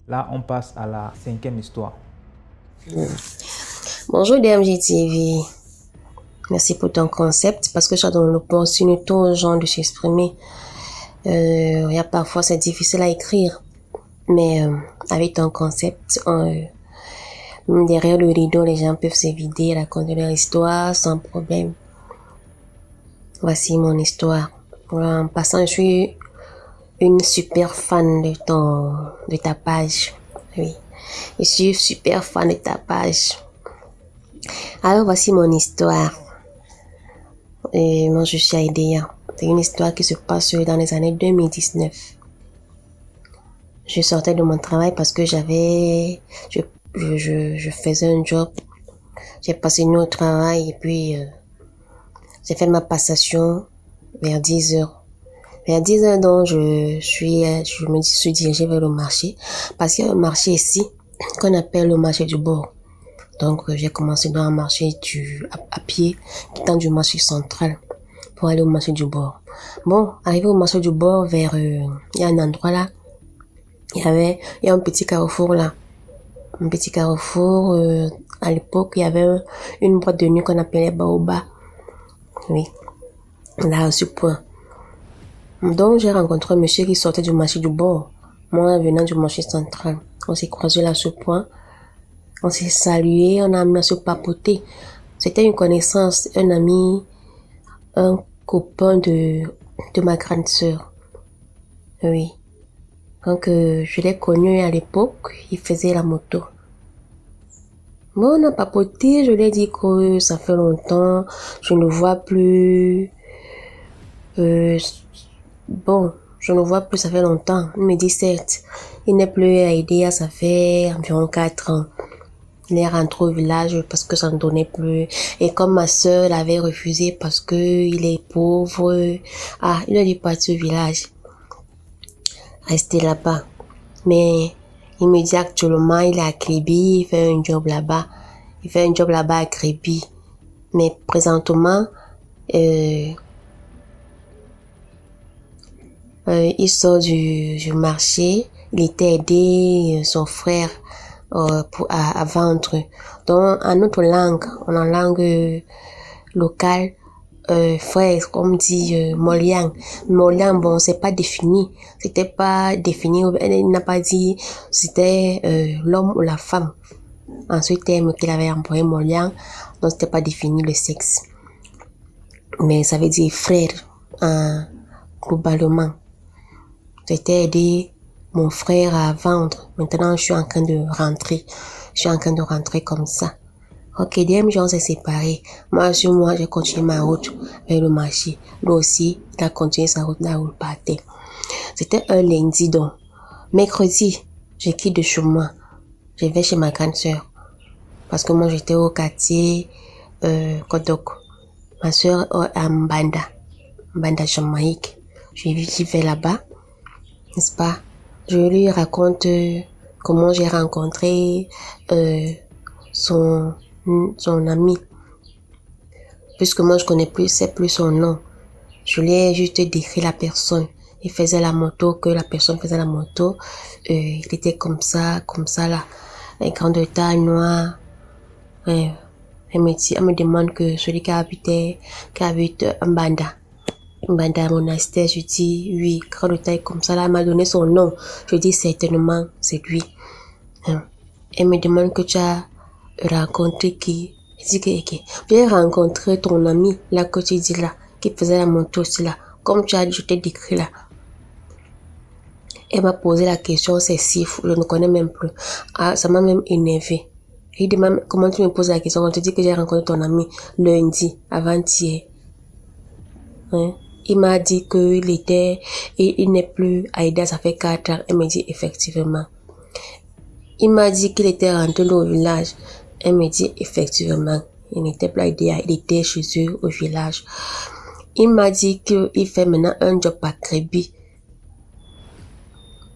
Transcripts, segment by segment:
Là, on passe à la cinquième histoire. Bonjour DMG TV. Merci pour ton concept parce que ça donne l'opportunité aux gens de s'exprimer. Parfois c'est difficile à écrire, mais avec ton concept, même derrière le rideau, les gens peuvent s'évider, raconter leur histoire sans problème. Voici mon histoire. En passant, je suis une super fan de ta page. Oui, je suis super fan de ta page. Alors voici mon histoire. Moi je suis Aïdéa. C'est une histoire qui se passe dans les années 2019. Je sortais de mon travail parce que je faisais un job. J'ai passé une nuit au travail et puis j'ai fait ma passation vers 10 heures. Vers 10 heures, donc je suis dirigée vers le marché parce qu'il y a un marché ici qu'on appelle le marché du bord. Donc j'ai commencé dans un marché à pied quittant du marché central pour aller au marché du bord. Bon, arrivé au marché du bord il y a un endroit là, il y a un petit carrefour là. Un petit carrefour, à l'époque, il y avait une boîte de nuit qu'on appelait Baoba. Oui, là, à ce point. Donc, j'ai rencontré un monsieur qui sortait du marché du bord. Moi, venant du marché central. On s'est croisés là à ce point. On s'est salué, on a amené à se papoter. C'était une connaissance, un ami, un copain de ma grande sœur. Oui. Donc, je l'ai connu à l'époque, il faisait la moto. Bon, on a papoté, je lui ai dit que ça fait longtemps, je ne vois plus, je ne vois plus, ça fait longtemps. Il me dit certes, il n'est plus à Idéa, ça fait environ 4 ans. Il est rentré au village parce que ça ne donnait plus. Et comme ma sœur l'avait refusé parce que il est pauvre, il a dû partir au village. Rester là-bas. Mais il me dit actuellement, il est à Kribi, il fait un job là-bas. Il fait un job là-bas à Kribi. Mais présentement, il sort du marché. Il était aidé son frère à vendre. Donc, en notre langue, en langue locale, frère, comme dit Moliang. Moliang, bon, c'est pas défini. C'était pas défini. Il n'a pas dit c'était l'homme ou la femme. En ce terme qu'il avait employé Moliang, donc c'était pas défini le sexe. Mais ça veut dire frère, globalement. J'étais aidé mon frère à vendre. Maintenant, je suis en train de rentrer. Je suis en train de rentrer comme ça. Ok, DMG, on s'est séparés. Moi, j'ai continué ma route vers le marché. Lui aussi, il a continué sa route là où il partait. C'était un lundi, donc. Mercredi, je quitte de chez moi. Je vais chez ma grande sœur. Parce que moi, j'étais au quartier, Kodok. Ma sœur à Mbanda Jamaïque. J'y vais là-bas, n'est-ce pas? Je lui raconte comment j'ai rencontré son ami. Puisque moi, c'est plus son nom. Je lui ai juste décrit la personne. Il faisait la moto, que la personne faisait la moto. Il était comme ça là. Un grand de taille, noir. Elle me demande que celui qui habite Mbanda monastère, je dis oui, grand de taille comme ça là, elle m'a donné son nom. Je dis certainement c'est lui. Elle me demande que tu as rencontré qui. Je dis que j'ai rencontré ton ami là que tu dis là, qui faisait la moto aussi là, comme tu as dit, je t'ai décrit là. Elle m'a posé la question, c'est si fou, je ne connais même plus. Ça m'a même énervé. Il demande comment tu me poses la question, on te dit que j'ai rencontré ton ami lundi, avant-hier. Il m'a dit il n'est plus à Aïda, ça fait 4 ans. Elle me dit effectivement. Il m'a dit qu'il était rentré au village. Elle me dit effectivement. Il n'était plus à Aïda, il était chez eux au village. Il m'a dit qu'il fait maintenant un job à Kribi.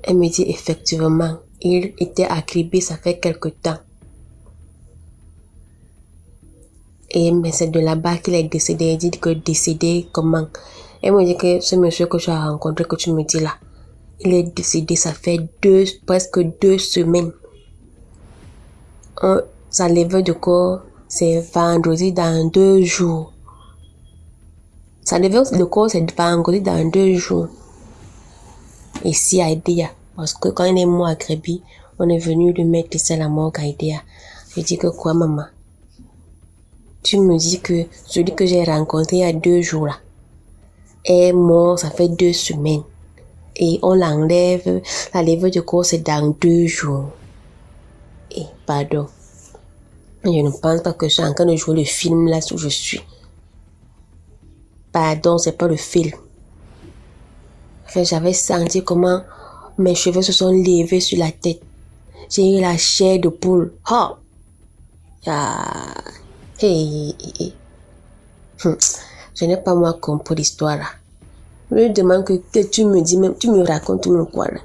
Elle me dit effectivement. Il était à Kribi, ça fait quelque temps. Mais c'est de là-bas qu'il est décédé. Elle dit que décédé comment? Elle me dit que ce monsieur que tu as rencontré, que tu me dis là, Il est décédé, ça fait presque 2 semaines. Sa levée de corps, c'est vendredi dans 2 jours. Sa levée de corps, c'est vendredi dans 2 jours. Ici à Edea. Parce que quand il est mort à Gréby, on est venu lui mettre ici à la morgue à Edea. Je dis que quoi, maman? Tu me dis que celui que j'ai rencontré il y a 2 jours là est mort, ça fait 2 semaines. Et on l'enlève, la levée de corps c'est dans 2 jours. Et pardon. Je ne pense pas que je suis en train de jouer le film là où je suis. Pardon, c'est pas le film. Enfin, j'avais senti comment mes cheveux se sont levés sur la tête. J'ai eu la chair de poule. Oh! Ah! Hey, hey, hey. Je n'ai pas moi compris l'histoire là. Je me demande que tu me dis même, tu me racontes même quoi là.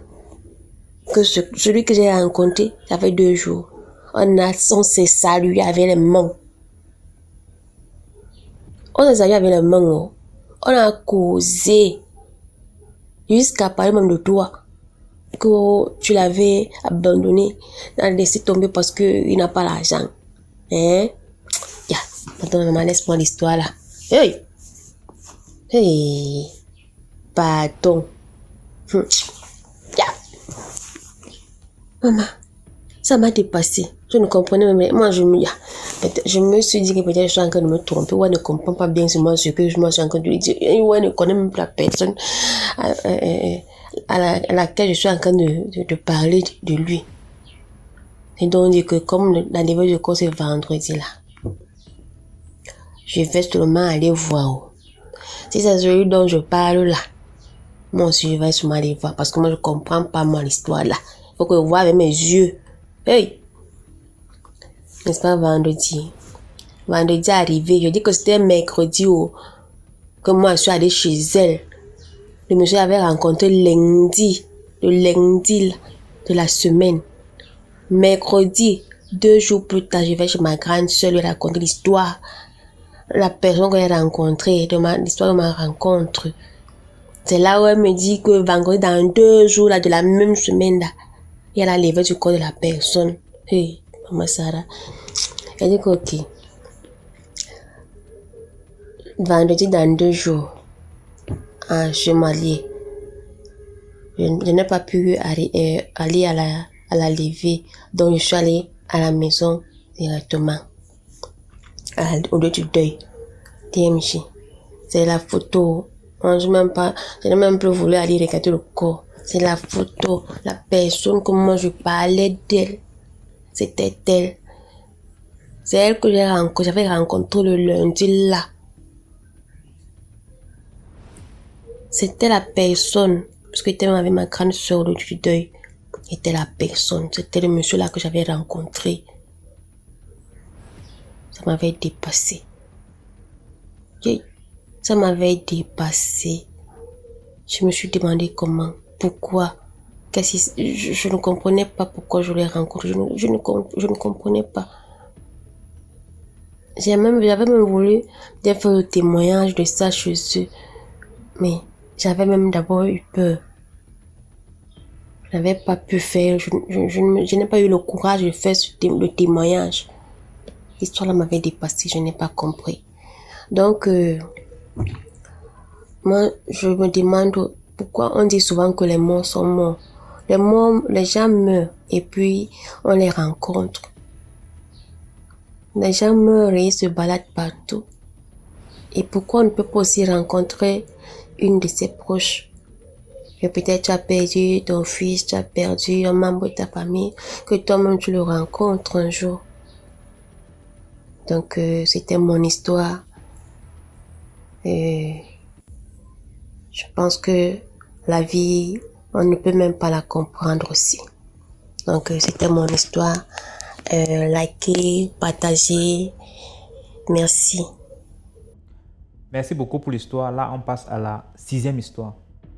Que celui que j'ai rencontré, ça fait 2 jours. On s'est salué avec les mains. On s'est salué avec les mains. Oh. On a causé. Jusqu'à parler même de toi. Que tu l'avais abandonné. Tu l'as laissé tomber parce qu'il n'a pas l'argent. Hein? Yeah. Attends, maman, laisse-moi l'histoire là. Hey! Hey! Pardon. Yeah. Maman, ça m'a dépassé. Je ne comprenais même. Moi, je me suis dit que peut-être je suis en train de me tromper. Ou elle ne comprend pas bien ce que je suis en train de lui dire. Ou elle ne connaît même pas la personne à laquelle je suis en train de parler de lui. Et donc, dit que comme la levée de corps c'est vendredi là, je vais seulement aller voir. Si c'est celui dont je parle là, moi aussi je vais sûrement aller voir parce que moi je comprends pas moi l'histoire là. Il faut que je voie avec mes yeux. Hey! N'est-ce pas vendredi? Vendredi arrivé, je dis que c'était mercredi que moi je suis allée chez elle. Le monsieur avait rencontré lundi, le lundi de la semaine. Mercredi, 2 jours plus tard, je vais chez ma grande soeur lui raconter l'histoire. La personne que j'ai rencontrée, l'histoire de ma rencontre. C'est là où elle me dit que vendredi, dans 2 jours là, de la même semaine là, il y a la levée du corps de la personne. Hey, maman Sarah. Elle dit que ok. Vendredi dans 2 jours, je suis mariée. Je n'ai pas pu aller à la levée, donc je suis allée à la maison directement, au lieu du deuil. DMJ. C'est la photo. Je n'ai même plus voulu aller regarder le corps. C'est la photo, la personne, comment je parlais d'elle. C'était elle. C'est elle que j'avais rencontré le lundi là. C'était la personne, parce que j'étais avec ma grande soeur le du deuil. C'était la personne, c'était le monsieur là que j'avais rencontré. Ça m'avait dépassé. Ça m'avait dépassé. Je me suis demandé comment, pourquoi, je ne comprenais pas pourquoi je l'ai rencontré. Je ne comprenais pas. J'avais même voulu faire le témoignage de ça chez eux. Mais j'avais même d'abord eu peur. Je n'avais pas pu faire, je n'ai pas eu le courage de faire le témoignage. L'histoire là m'avait dépassé, je n'ai pas compris. Donc, moi, je me demande pourquoi on dit souvent que les morts sont morts. Les gens meurent et puis on les rencontre. Les gens meurent et ils se baladent partout. Et pourquoi on ne peut pas aussi rencontrer une de ses proches? Que peut-être tu as perdu ton fils, tu as perdu un membre de ta famille, que toi-même tu le rencontres un jour. Donc, c'était mon histoire. Et je pense que la vie, on ne peut même pas la comprendre aussi. Donc, c'était mon histoire. Likez, partagez. Merci. Merci beaucoup pour l'histoire. Là, on passe à la 6e histoire.